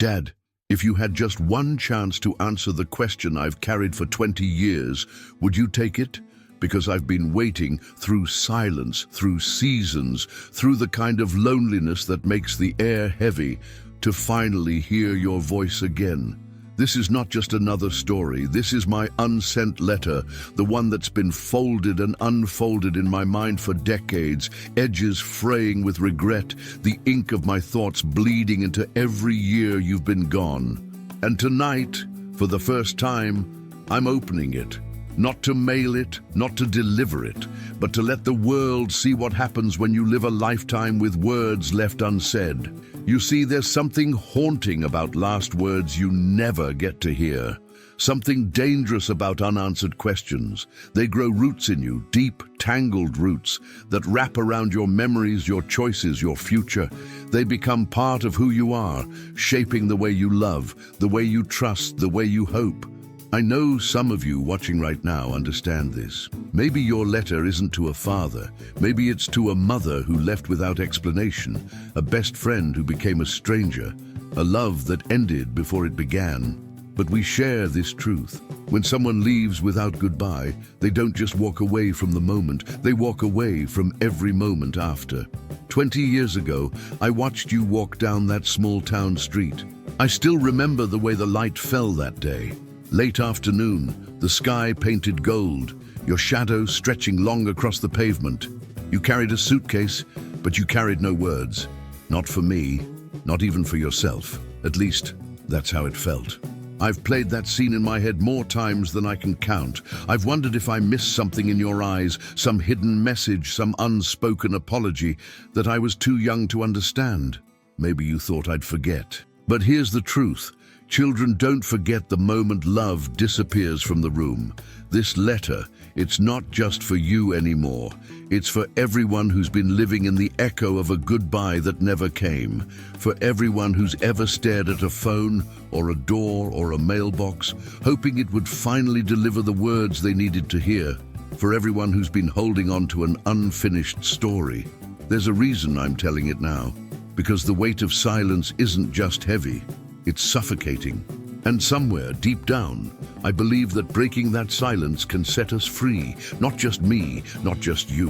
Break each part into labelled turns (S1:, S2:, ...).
S1: Dad, if you had just one chance to answer the question I've carried for 20 years, would you take it? Because I've been waiting through silence, through seasons, through the kind of loneliness that makes the air heavy, to finally hear your voice again. This is not just another story. This is my unsent letter, the one that's been folded and unfolded in my mind for decades, edges fraying with regret, the ink of my thoughts bleeding into every year you've been gone. And tonight, for the first time, I'm opening it. Not to mail it, not to deliver it, but to let the world see what happens when you live a lifetime with words left unsaid. You see, there's something haunting about last words you never get to hear. Something dangerous about unanswered questions. They grow roots in you, deep, tangled roots that wrap around your memories, your choices, your future. They become part of who you are, shaping the way you love, the way you trust, the way you hope. I know some of you watching right now understand this. Maybe your letter isn't to a father. Maybe it's to a mother who left without explanation, a best friend who became a stranger, a love that ended before it began. But we share this truth. When someone leaves without goodbye, they don't just walk away from the moment, they walk away from every moment after. 20 years ago, I watched you walk down that small town street. I still remember the way the light fell that day. Late afternoon, the sky painted gold, your shadow stretching long across the pavement. You carried a suitcase, but you carried no words. Not for me, not even for yourself. At least, that's how it felt. I've played that scene in my head more times than I can count. I've wondered if I missed something in your eyes, some hidden message, some unspoken apology that I was too young to understand. Maybe you thought I'd forget. But here's the truth. Children don't forget the moment love disappears from the room. This letter, it's not just for you anymore. It's for everyone who's been living in the echo of a goodbye that never came. For everyone who's ever stared at a phone or a door or a mailbox, hoping it would finally deliver the words they needed to hear. For everyone who's been holding on to an unfinished story. There's a reason I'm telling it now. Because the weight of silence isn't just heavy. It's suffocating. And somewhere, deep down, I believe that breaking that silence can set us free. Not just me, not just you,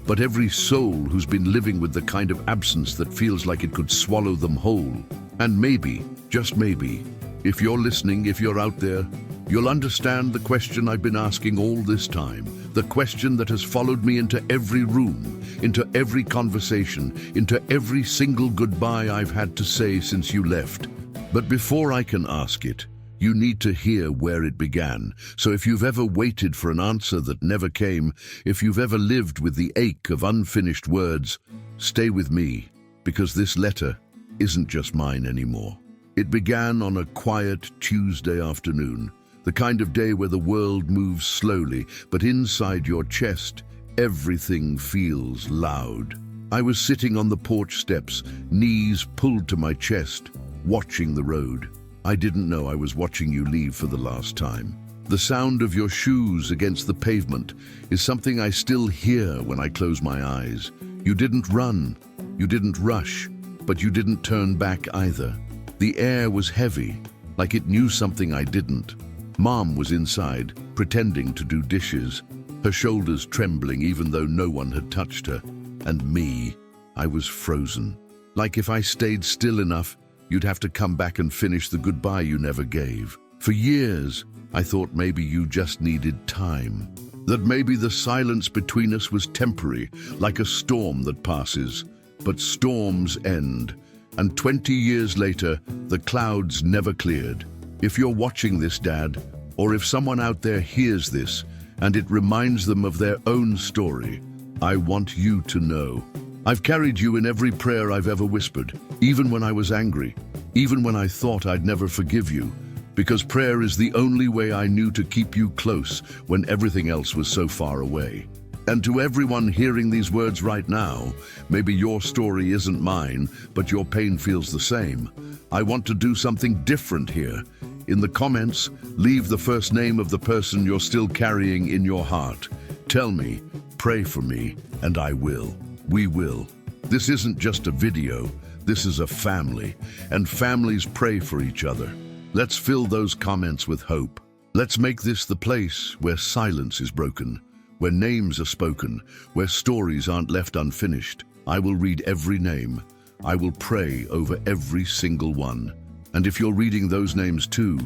S1: but every soul who's been living with the kind of absence that feels like it could swallow them whole. And maybe, just maybe, if you're listening, if you're out there, you'll understand the question I've been asking all this time. The question that has followed me into every room, into every conversation, into every single goodbye I've had to say since you left. But before I can ask it, you need to hear where it began. So if you've ever waited for an answer that never came, if you've ever lived with the ache of unfinished words, stay with me, because this letter isn't just mine anymore. It began on a quiet Tuesday afternoon, the kind of day where the world moves slowly, but inside your chest, everything feels loud. I was sitting on the porch steps, knees pulled to my chest, watching the road. I didn't know I was watching you leave for the last time. The sound of your shoes against the pavement is something I still hear when I close my eyes. You didn't run, you didn't rush, but you didn't turn back either. The air was heavy, like it knew something I didn't. Mom was inside, pretending to do dishes, her shoulders trembling even though no one had touched her. And me, I was frozen. Like if I stayed still enough, you'd have to come back and finish the goodbye you never gave. For years, I thought maybe you just needed time. That maybe the silence between us was temporary, like a storm that passes. But storms end, and 20 years later, the clouds never cleared. If you're watching this, Dad, or if someone out there hears this, and it reminds them of their own story, I want you to know. I've carried you in every prayer I've ever whispered, even when I was angry, even when I thought I'd never forgive you, because prayer is the only way I knew to keep you close when everything else was so far away. And to everyone hearing these words right now, maybe your story isn't mine, but your pain feels the same. I want to do something different here. In the comments, leave the first name of the person you're still carrying in your heart. Tell me, pray for me, and I will. We will. This isn't just a video. This is a family, and families pray for each other. Let's fill those comments with hope. Let's make this the place where silence is broken, where names are spoken, where stories aren't left unfinished. I will read every name. I will pray over every single one. And if you're reading those names too,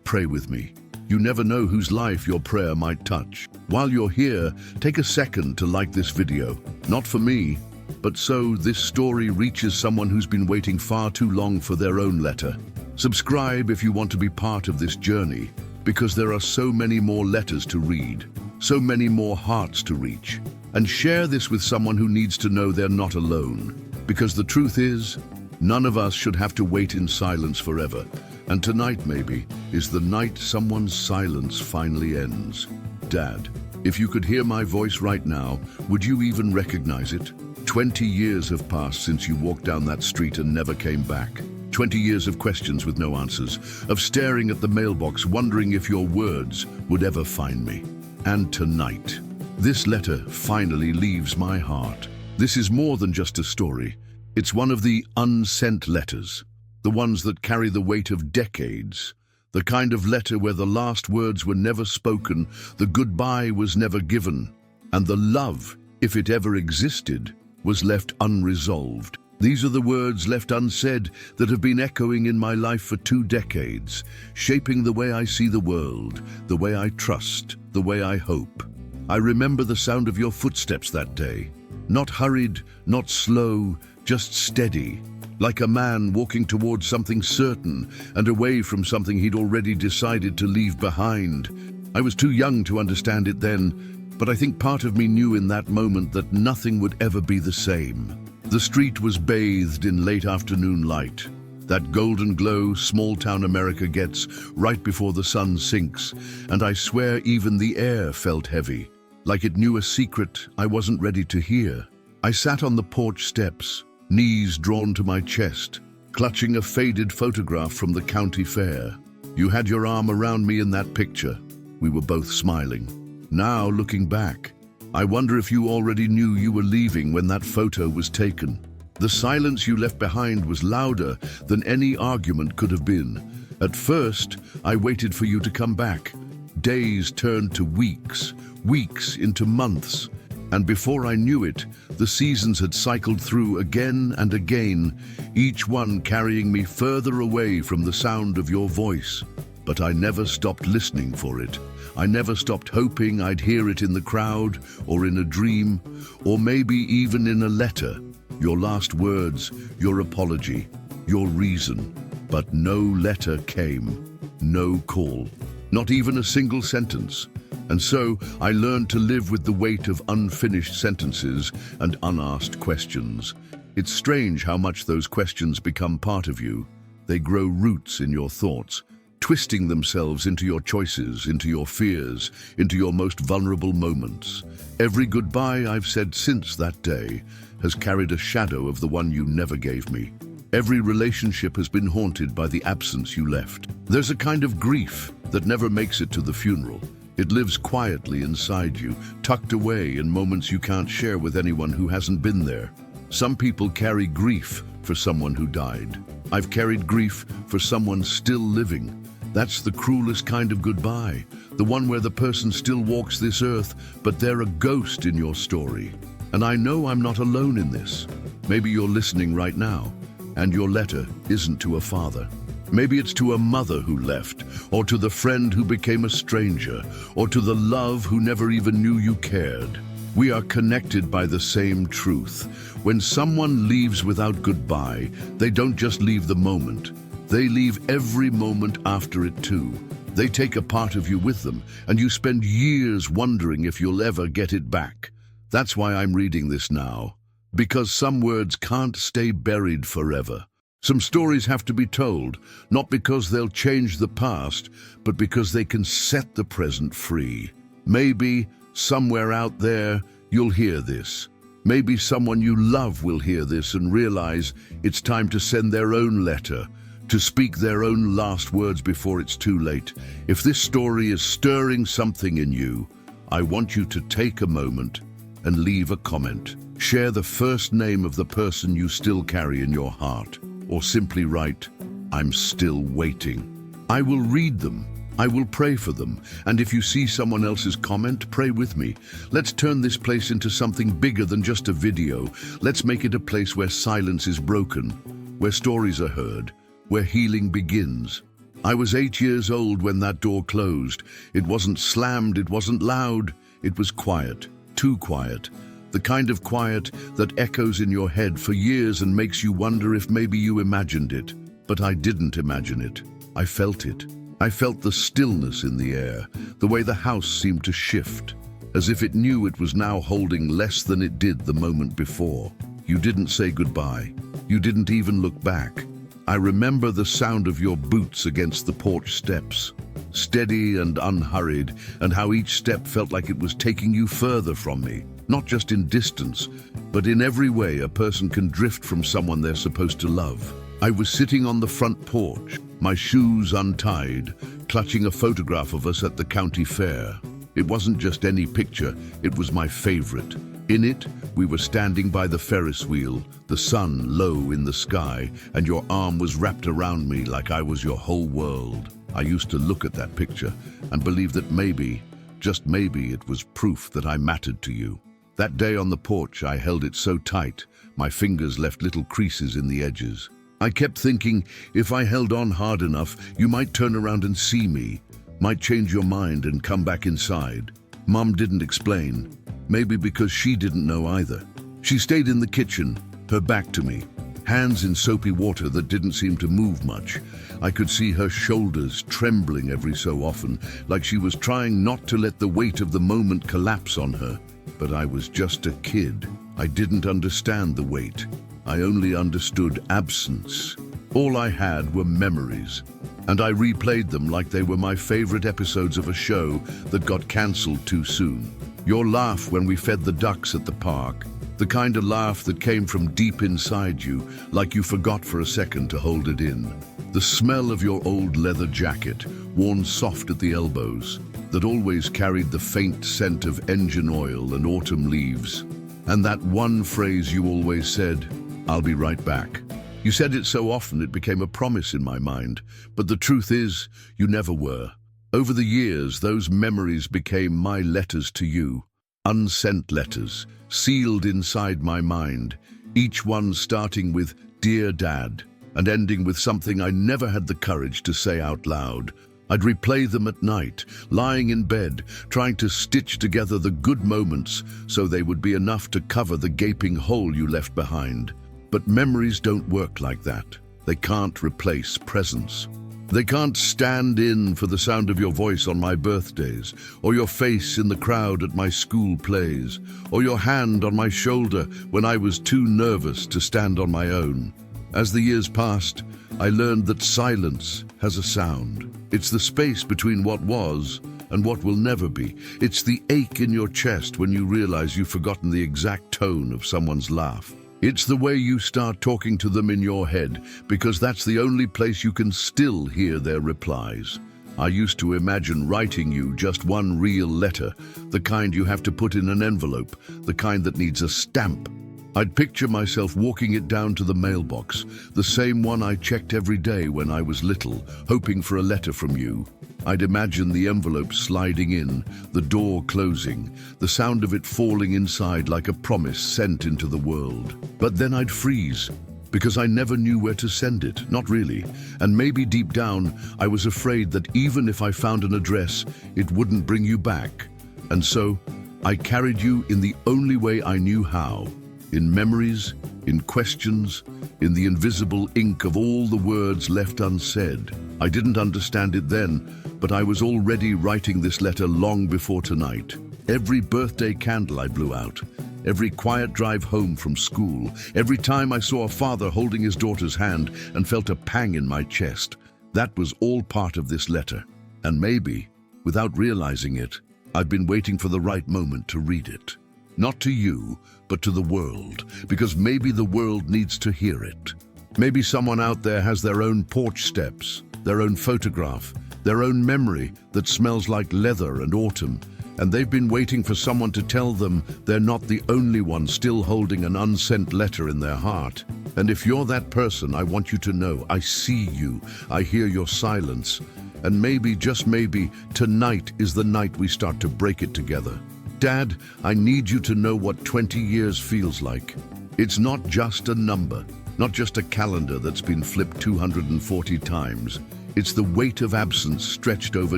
S1: pray with me. You never know whose life your prayer might touch. While you're here, take a second to like this video. Not for me, but so this story reaches someone who's been waiting far too long for their own letter. Subscribe if you want to be part of this journey, because there are so many more letters to read, so many more hearts to reach. And share this with someone who needs to know they're not alone. Because the truth is, none of us should have to wait in silence forever. And tonight, maybe, is the night someone's silence finally ends. Dad, if you could hear my voice right now, would you even recognize it? 20 years have passed since you walked down that street and never came back. 20 years of questions with no answers, of staring at the mailbox, wondering if your words would ever find me. And tonight, this letter finally leaves my heart. This is more than just a story. It's one of the unsent letters, the ones that carry the weight of decades, the kind of letter where the last words were never spoken, the goodbye was never given, and the love, if it ever existed, was left unresolved. These are the words left unsaid that have been echoing in my life for 2 decades, shaping the way I see the world, the way I trust, the way I hope. I remember the sound of your footsteps that day. Not hurried, not slow, just steady, like a man walking towards something certain and away from something he'd already decided to leave behind. I was too young to understand it then, but I think part of me knew in that moment that nothing would ever be the same. The street was bathed in late afternoon light, that golden glow small-town America gets right before the sun sinks, and I swear even the air felt heavy, like it knew a secret I wasn't ready to hear. I sat on the porch steps, knees drawn to my chest, clutching a faded photograph from the county fair. You had your arm around me in that picture. We were both smiling. Now, looking back, I wonder if you already knew you were leaving when that photo was taken. The silence you left behind was louder than any argument could have been. At first, I waited for you to come back. Days turned to weeks, weeks into months, and before I knew it, the seasons had cycled through again and again, each one carrying me further away from the sound of your voice. But I never stopped listening for it. I never stopped hoping I'd hear it in the crowd, or in a dream, or maybe even in a letter. Your last words, your apology, your reason. But no letter came, no call, not even a single sentence. And so I learned to live with the weight of unfinished sentences and unasked questions. It's strange how much those questions become part of you. They grow roots in your thoughts, twisting themselves into your choices, into your fears, into your most vulnerable moments. Every goodbye I've said since that day has carried a shadow of the one you never gave me. Every relationship has been haunted by the absence you left. There's a kind of grief that never makes it to the funeral. It lives quietly inside you, tucked away in moments you can't share with anyone who hasn't been there. Some people carry grief for someone who died. I've carried grief for someone still living. That's the cruelest kind of goodbye, the one where the person still walks this earth, but they're a ghost in your story. And I know I'm not alone in this. Maybe you're listening right now, and your letter isn't to a father. Maybe it's to a mother who left, or to the friend who became a stranger, or to the love who never even knew you cared. We are connected by the same truth. When someone leaves without goodbye, they don't just leave the moment. They leave every moment after it too. They take a part of you with them, and you spend years wondering if you'll ever get it back. That's why I'm reading this now. Because some words can't stay buried forever. Some stories have to be told, not because they'll change the past, but because they can set the present free. Maybe, somewhere out there, you'll hear this. Maybe someone you love will hear this and realize it's time to send their own letter, to speak their own last words before it's too late. If this story is stirring something in you, I want you to take a moment, and leave a comment. Share the first name of the person you still carry in your heart, or simply write, "I'm still waiting." I will read them. I will pray for them. And if you see someone else's comment, pray with me. Let's turn this place into something bigger than just a video. Let's make it a place where silence is broken, where stories are heard, where healing begins. I was 8 years old when that door closed. It wasn't slammed, it wasn't loud. It was quiet, too quiet. The kind of quiet that echoes in your head for years and makes you wonder if maybe you imagined it. But I didn't imagine it. I felt it. I felt the stillness in the air, the way the house seemed to shift, as if it knew it was now holding less than it did the moment before. You didn't say goodbye. You didn't even look back. I remember the sound of your boots against the porch steps, steady and unhurried, and how each step felt like it was taking you further from me, not just in distance, but in every way a person can drift from someone they're supposed to love. I was sitting on the front porch, my shoes untied, clutching a photograph of us at the county fair. It wasn't just any picture, it was my favorite. In it, we were standing by the Ferris wheel, the sun low in the sky, and your arm was wrapped around me like I was your whole world. I used to look at that picture and believe that maybe, just maybe, it was proof that I mattered to you. That day on the porch, I held it so tight, my fingers left little creases in the edges. I kept thinking, if I held on hard enough, you might turn around and see me, might change your mind and come back inside. Mom didn't explain, maybe because she didn't know either. She stayed in the kitchen, her back to me, hands in soapy water that didn't seem to move much. I could see her shoulders trembling every so often, like she was trying not to let the weight of the moment collapse on her. But I was just a kid. I didn't understand the weight. I only understood absence. All I had were memories, and I replayed them like they were my favorite episodes of a show that got cancelled too soon. Your laugh when we fed the ducks at the park, the kind of laugh that came from deep inside you, like you forgot for a second to hold it in. The smell of your old leather jacket, worn soft at the elbows, that always carried the faint scent of engine oil and autumn leaves. And that one phrase you always said, "I'll be right back." You said it so often it became a promise in my mind, but the truth is, you never were. Over the years, those memories became my letters to you, unsent letters, sealed inside my mind, each one starting with "Dear Dad," and ending with something I never had the courage to say out loud. I'd replay them at night, lying in bed, trying to stitch together the good moments so they would be enough to cover the gaping hole you left behind. But memories don't work like that. They can't replace presence. They can't stand in for the sound of your voice on my birthdays, or your face in the crowd at my school plays, or your hand on my shoulder when I was too nervous to stand on my own. As the years passed, I learned that silence has a sound. It's the space between what was and what will never be. It's the ache in your chest when you realize you've forgotten the exact tone of someone's laugh. It's the way you start talking to them in your head, because that's the only place you can still hear their replies. I used to imagine writing you just one real letter, the kind you have to put in an envelope, the kind that needs a stamp. I'd picture myself walking it down to the mailbox, the same one I checked every day when I was little, hoping for a letter from you. I'd imagine the envelope sliding in, the door closing, the sound of it falling inside like a promise sent into the world. But then I'd freeze, because I never knew where to send it, not really. And maybe deep down, I was afraid that even if I found an address, it wouldn't bring you back. And so, I carried you in the only way I knew how. In memories, in questions, in the invisible ink of all the words left unsaid. I didn't understand it then, but I was already writing this letter long before tonight. Every birthday candle I blew out, every quiet drive home from school, every time I saw a father holding his daughter's hand and felt a pang in my chest, that was all part of this letter. And maybe, without realizing it, I've been waiting for the right moment to read it. Not to you, but to the world, because maybe the world needs to hear it. Maybe someone out there has their own porch steps, their own photograph, their own memory that smells like leather and autumn. and they've been waiting for someone to tell them they're not the only one still holding an unsent letter in their heart. And if you're that person, I want you to know I see you, I hear your silence, and maybe, just maybe, tonight is the night we start to break it together. Dad, I need you to know what 20 years feels like. It's not just a number, not just a calendar that's been flipped 240 times. It's the weight of absence stretched over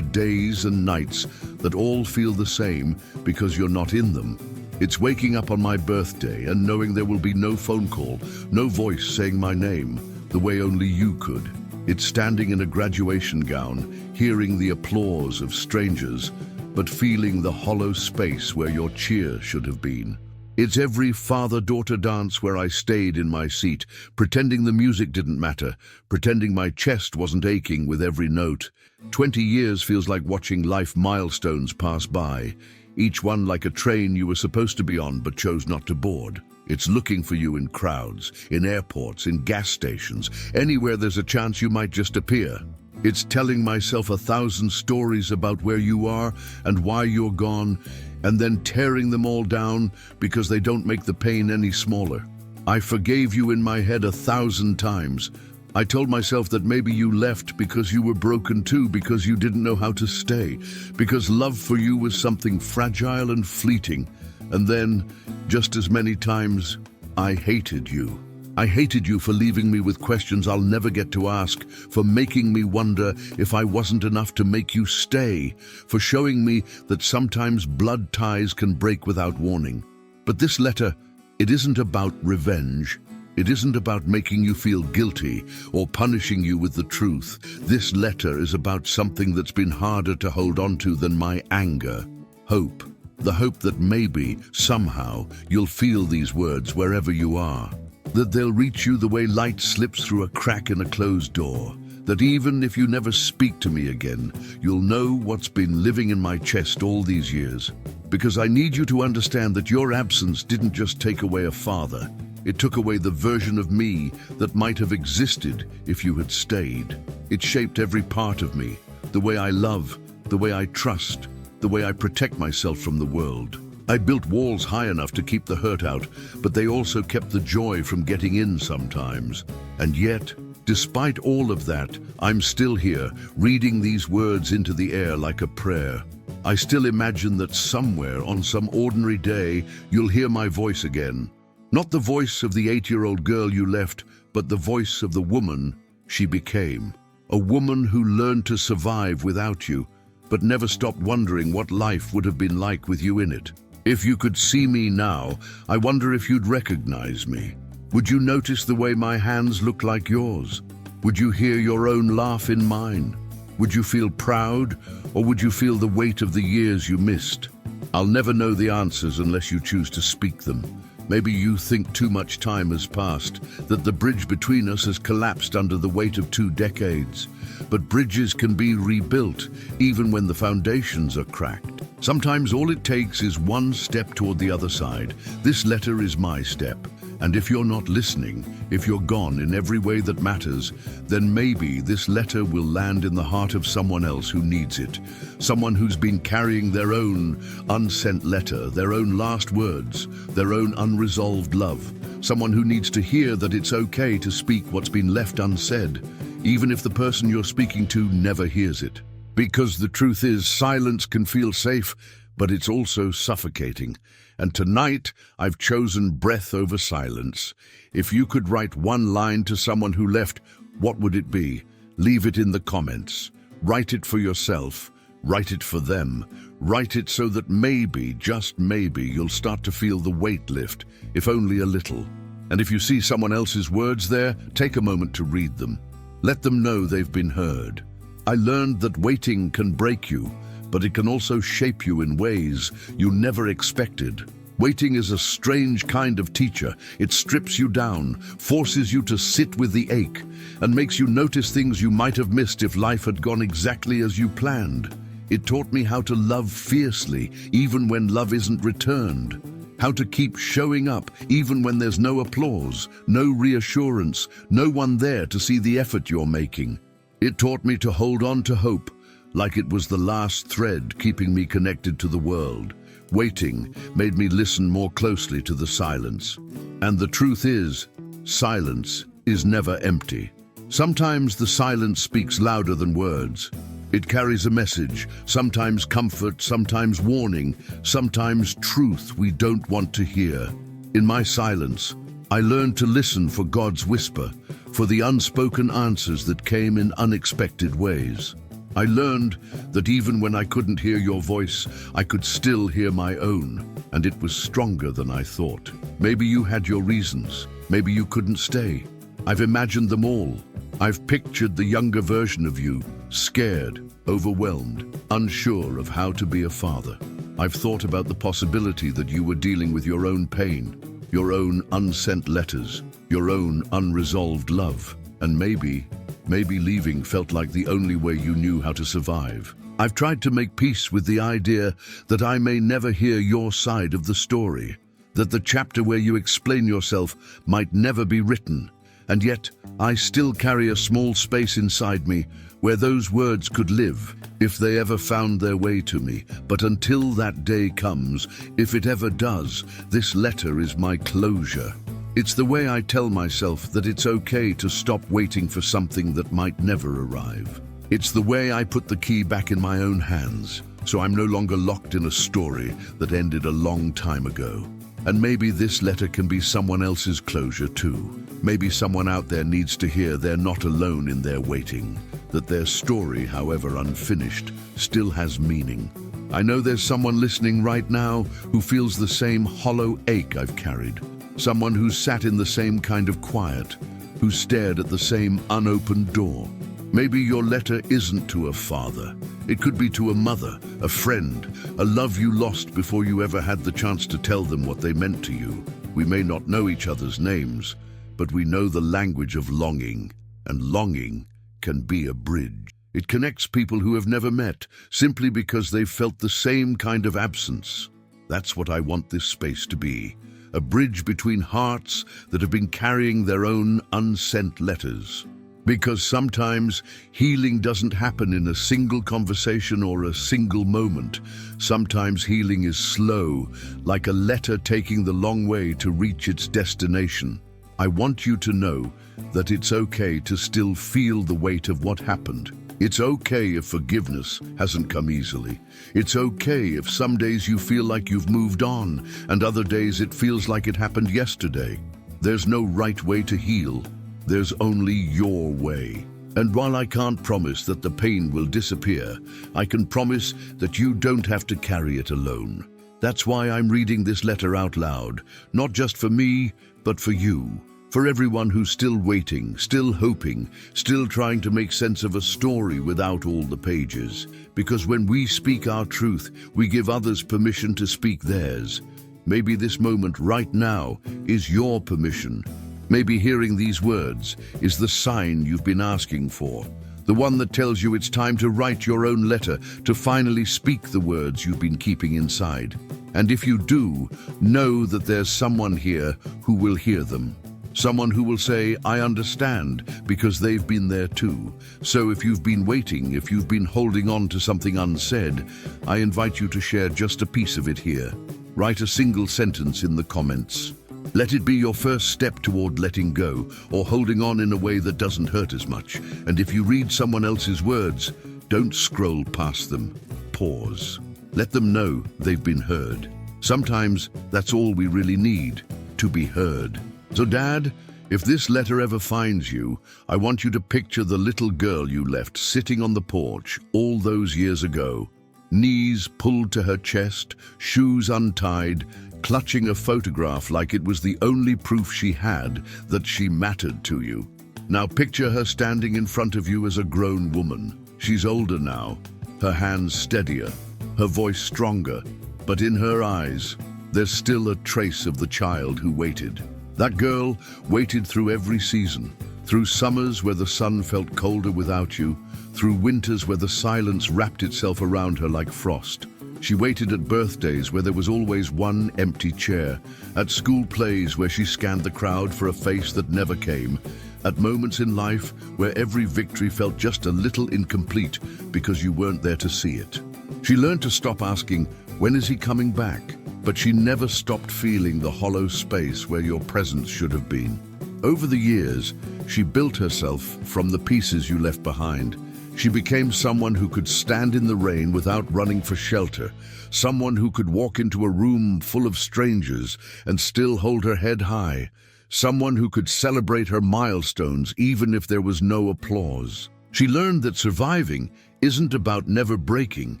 S1: days and nights that all feel the same because you're not in them. It's waking up on my birthday and knowing there will be no phone call, no voice saying my name, the way only you could. It's standing in a graduation gown, hearing the applause of strangers, but feeling the hollow space where your cheer should have been. It's every father-daughter dance where I stayed in my seat, pretending the music didn't matter, pretending my chest wasn't aching with every note. 20 years feels like watching life milestones pass by, each one like a train you were supposed to be on but chose not to board. It's looking for you in crowds, in airports, in gas stations, anywhere there's a chance you might just appear. It's telling myself 1,000 stories about where you are and why you're gone, and then tearing them all down because they don't make the pain any smaller. I forgave you in my head 1,000 times. I told myself that maybe you left because you were broken too, because you didn't know how to stay, because love for you was something fragile and fleeting. And then, just as many times, I hated you. I hated you for leaving me with questions I'll never get to ask, for making me wonder if I wasn't enough to make you stay, for showing me that sometimes blood ties can break without warning. But this letter, it isn't about revenge. It isn't about making you feel guilty or punishing you with the truth. This letter is about something that's been harder to hold on to than my anger. Hope. The hope that maybe, somehow, you'll feel these words wherever you are. That they'll reach you the way light slips through a crack in a closed door. That even if you never speak to me again, you'll know what's been living in my chest all these years. Because I need you to understand that your absence didn't just take away a father. It took away the version of me that might have existed if you had stayed. It shaped every part of me, the way I love, the way I trust, the way I protect myself from the world. I built walls high enough to keep the hurt out, but they also kept the joy from getting in sometimes. And yet, despite all of that, I'm still here, reading these words into the air like a prayer. I still imagine that somewhere on some ordinary day, you'll hear my voice again. Not the voice of the 8-year-old girl you left, but the voice of the woman she became. A woman who learned to survive without you, but never stopped wondering what life would have been like with you in it. If you could see me now, I wonder if you'd recognize me. Would you notice the way my hands look like yours? Would you hear your own laugh in mine? Would you feel proud, or would you feel the weight of the years you missed? I'll never know the answers unless you choose to speak them. Maybe you think too much time has passed, that the bridge between us has collapsed under the weight of 2 decades. But bridges can be rebuilt, even when the foundations are cracked. Sometimes all it takes is one step toward the other side. This letter is my step. And if you're not listening, if you're gone in every way that matters, then maybe this letter will land in the heart of someone else who needs it. Someone who's been carrying their own unsent letter, their own last words, their own unresolved love. Someone who needs to hear that it's okay to speak what's been left unsaid, even if the person you're speaking to never hears it. Because the truth is, silence can feel safe, but it's also suffocating. And tonight, I've chosen breath over silence. If you could write one line to someone who left, what would it be? Leave it in the comments. Write it for yourself. Write it for them. Write it so that maybe, just maybe, you'll start to feel the weight lift, if only a little. And if you see someone else's words there, take a moment to read them. Let them know they've been heard. I learned that waiting can break you, but it can also shape you in ways you never expected. Waiting is a strange kind of teacher. It strips you down, forces you to sit with the ache, and makes you notice things you might have missed if life had gone exactly as you planned. It taught me how to love fiercely, even when love isn't returned. How to keep showing up, even when there's no applause, no reassurance, no one there to see the effort you're making. It taught me to hold on to hope, like it was the last thread keeping me connected to the world. Waiting made me listen more closely to the silence. And the truth is, silence is never empty. Sometimes the silence speaks louder than words. It carries a message, sometimes comfort, sometimes warning, sometimes truth we don't want to hear. In my silence, I learned to listen for God's whisper, for the unspoken answers that came in unexpected ways. I learned that even when I couldn't hear your voice, I could still hear my own, and it was stronger than I thought. Maybe you had your reasons. Maybe you couldn't stay. I've imagined them all. I've pictured the younger version of you, scared, overwhelmed, unsure of how to be a father. I've thought about the possibility that you were dealing with your own pain, your own unsent letters, your own unresolved love, and maybe leaving felt like the only way you knew how to survive. I've tried to make peace with the idea that I may never hear your side of the story, that the chapter where you explain yourself might never be written, and yet I still carry a small space inside me where those words could live if they ever found their way to me. But until that day comes, if it ever does, this letter is my closure. It's the way I tell myself that it's okay to stop waiting for something that might never arrive. It's the way I put the key back in my own hands, so I'm no longer locked in a story that ended a long time ago. And maybe this letter can be someone else's closure too. Maybe someone out there needs to hear they're not alone in their waiting, that their story, however unfinished, still has meaning. I know there's someone listening right now who feels the same hollow ache I've carried. Someone who's sat in the same kind of quiet, who stared at the same unopened door. Maybe your letter isn't to a father. It could be to a mother, a friend, a love you lost before you ever had the chance to tell them what they meant to you. We may not know each other's names, but we know the language of longing, and longing can be a bridge. It connects people who have never met, simply because they've felt the same kind of absence. That's what I want this space to be. A bridge between hearts that have been carrying their own unsent letters. Because sometimes healing doesn't happen in a single conversation or a single moment. Sometimes healing is slow, like a letter taking the long way to reach its destination. I want you to know that it's okay to still feel the weight of what happened. It's okay if forgiveness hasn't come easily. It's okay if some days you feel like you've moved on, and other days it feels like it happened yesterday. There's no right way to heal. There's only your way. And while I can't promise that the pain will disappear, I can promise that you don't have to carry it alone. That's why I'm reading this letter out loud, not just for me, but for you. For everyone who's still waiting, still hoping, still trying to make sense of a story without all the pages. Because when we speak our truth, we give others permission to speak theirs. Maybe this moment right now is your permission. Maybe hearing these words is the sign you've been asking for. The one that tells you it's time to write your own letter, to finally speak the words you've been keeping inside. And if you do, know that there's someone here who will hear them. Someone who will say, I understand, because they've been there too. So if you've been waiting, if you've been holding on to something unsaid, I invite you to share just a piece of it here. Write a single sentence in the comments. Let it be your first step toward letting go, or holding on in a way that doesn't hurt as much. And if you read someone else's words, don't scroll past them. Pause. Let them know they've been heard. Sometimes that's all we really need, to be heard. So Dad, if this letter ever finds you, I want you to picture the little girl you left sitting on the porch all those years ago. Knees pulled to her chest, shoes untied, clutching a photograph like it was the only proof she had that she mattered to you. Now picture her standing in front of you as a grown woman. She's older now, her hands steadier, her voice stronger, but in her eyes, there's still a trace of the child who waited. That girl waited through every season, through summers where the sun felt colder without you, through winters where the silence wrapped itself around her like frost. She waited at birthdays where there was always one empty chair, at school plays where she scanned the crowd for a face that never came, at moments in life where every victory felt just a little incomplete because you weren't there to see it. She learned to stop asking, "When is he coming back?" But she never stopped feeling the hollow space where your presence should have been. Over the years, she built herself from the pieces you left behind. She became someone who could stand in the rain without running for shelter, someone who could walk into a room full of strangers and still hold her head high, someone who could celebrate her milestones even if there was no applause. She learned that surviving isn't about never breaking.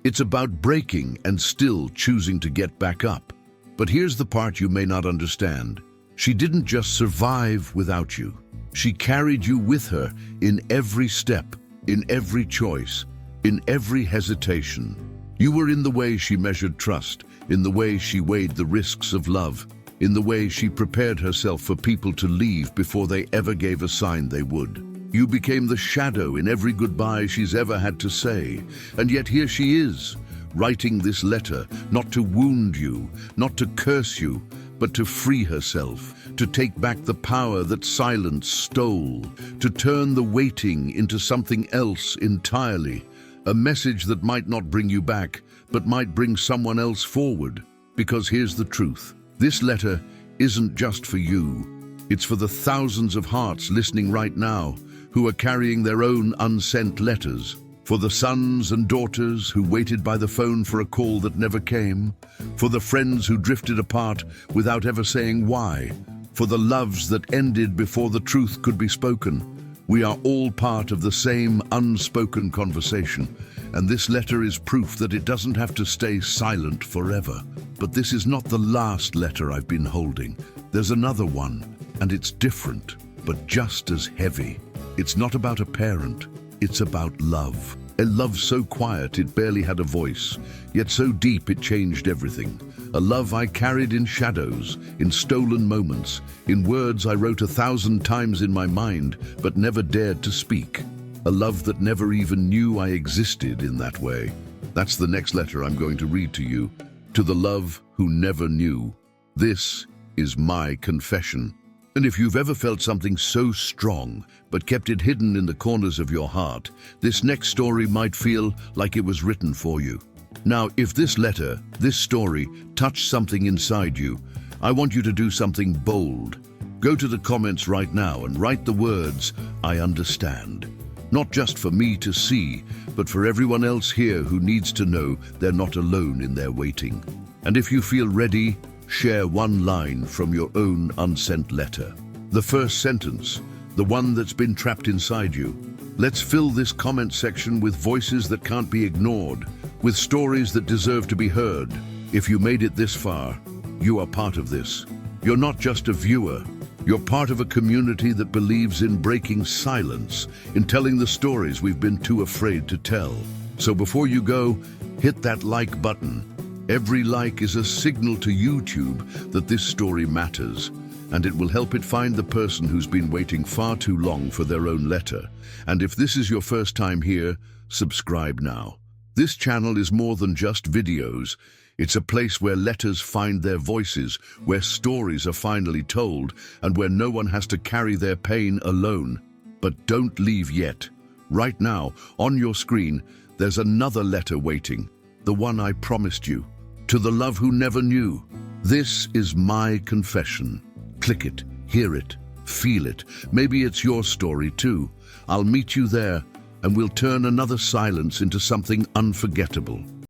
S1: It's about breaking and still choosing to get back up. But here's the part you may not understand. She didn't just survive without you. She carried you with her in every step, in every choice, in every hesitation. You were in the way she measured trust, in the way she weighed the risks of love, in the way she prepared herself for people to leave before they ever gave a sign they would. You became the shadow in every goodbye she's ever had to say. And yet here she is, writing this letter, not to wound you, not to curse you, but to free herself, to take back the power that silence stole, to turn the waiting into something else entirely. A message that might not bring you back, but might bring someone else forward. Because here's the truth. This letter isn't just for you. It's for the thousands of hearts listening right now who are carrying their own unsent letters. For the sons and daughters who waited by the phone for a call that never came. For the friends who drifted apart without ever saying why. For the loves that ended before the truth could be spoken. We are all part of the same unspoken conversation, and this letter is proof that it doesn't have to stay silent forever. But this is not the last letter I've been holding. There's another one, and it's different, but just as heavy. It's not about a parent, it's about love. A love so quiet it barely had a voice, yet so deep it changed everything. A love I carried in shadows, in stolen moments, in words I wrote 1,000 times in my mind, but never dared to speak. A love that never even knew I existed in that way. That's the next letter I'm going to read to you. To the love who never knew. This is my confession. And if you've ever felt something so strong, but kept it hidden in the corners of your heart, this next story might feel like it was written for you. Now, if this letter, this story, touched something inside you, I want you to do something bold. Go to the comments right now and write the words, "I understand." Not just for me to see, but for everyone else here who needs to know they're not alone in their waiting. And if you feel ready, share one line from your own unsent letter. The first sentence, the one that's been trapped inside you. Let's fill this comment section with voices that can't be ignored, with stories that deserve to be heard. If you made it this far, you are part of this. You're not just a viewer. You're part of a community that believes in breaking silence, in telling the stories we've been too afraid to tell. So before you go, hit that like button. Every like is a signal to YouTube that this story matters, and it will help it find the person who's been waiting far too long for their own letter. And if this is your first time here, subscribe now. This channel is more than just videos. It's a place where letters find their voices, where stories are finally told, and where no one has to carry their pain alone. But don't leave yet. Right now, on your screen, there's another letter waiting, the one I promised you. To the love who never knew. This is my confession. Click it, hear it, feel it. Maybe it's your story too. I'll meet you there, and we'll turn another silence into something unforgettable.